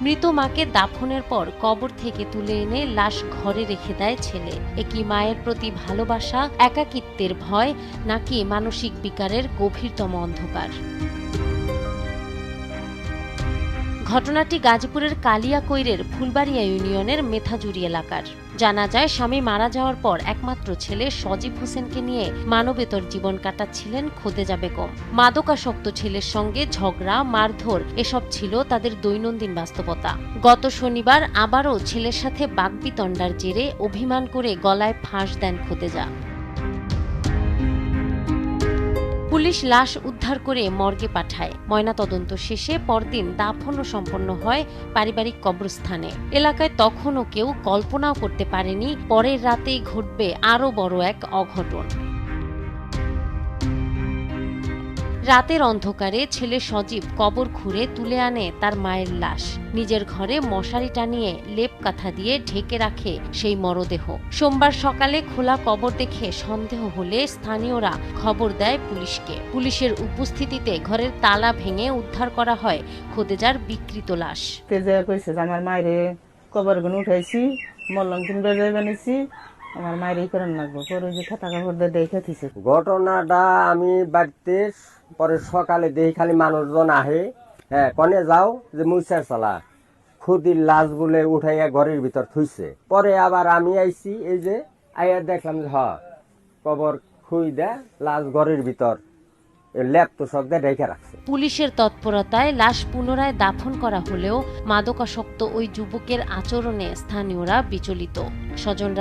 মৃত মাকে দাফনের পর কবর থেকে তুলে এনে লাশ ঘরে রেখে দেয় ছেলে। একই মায়ের প্রতি ভালোবাসা, একাকিত্বের ভয়, নাকি মানসিক বিকারের গভীরতম অন্ধকার? ঘটনাটি গাজীপুরের কালিয়াকৈরের ফুলবাড়িয়া ইউনিয়নের মেথাজুরি এলাকার। জানা যায়, স্বামী মারা যাওয়ার পর একমাত্র ছেলে সজীব হোসেনকে নিয়ে মানবেতর জীবন কাটাচ্ছিলেন খোদেজা বেগম। মাদকাসক্ত ছেলের সঙ্গে ঝগড়া, মারধর এসব ছিল তাদের দৈনন্দিন বাস্তবতা। গত শনিবার আবারও ছেলের সাথে বাকবিতণ্ডার জেরে অভিমান করে গলায় ফাঁস দেন খোদেজা। পুলিশ লাশ উদ্ধার করে মর্গে পাঠায়। ময়নাতদন্ত শেষে পরদিন দাফনও সম্পন্ন হয় পারিবারিক কবরস্থানে। এলাকায় তখনও কেউ কল্পনাও করতে পারেনি পরের রাতেই ঘটবে আরও বড় এক অঘটন। রাতের অন্ধকারে ছেলে সজীব কবর খুঁড়ে তুলে আনে তার মায়ের লাশ। নিজের ঘরে মশারি টানিয়ে লেপ কাঁথা দিয়ে ঢেকে রাখে সেই মরদেহ। সোমবার সকালে খোলা কবর দেখে সন্দেহ হলে স্থানীয়রা খবর দেয় পুলিশকে। পুলিশের উপস্থিতিতে ঘরের তালা ভেঙে উদ্ধার করা হয় খোদেজার বিকৃত লাশ। আমার মায়ের কবর গুলো উঠাইছি, মল্লং কিনবে বানিয়েছি, আমার মায়ের এই করেন লাগবো পরে যে খাতা কাপড় দিয়ে দেখে দিছে। ঘটনাটা আমি বাড়িতে পরে সকালে দেখি খালি মানুষজন আহে, হ্যাঁ কনে যাও যে মুইসার চালা খুদির লাশ বলে উঠাইয়া ঘরের ভিতর থুইছে। পরে আবার আমি আইছি, এই যে আইয়া দেখলাম যে কবর খুই দেয় লাশ ঘরের ভিতর ল্যাপ তোষক দিয়ে রেখে রাখছে। পুলিশের তৎপরতায় লাশ পুনরায় দাফন করা হলেও মাদকাসক্ত ওই যুবকের আচরণে স্থানীয়রা বিচলিত। স্বজনরা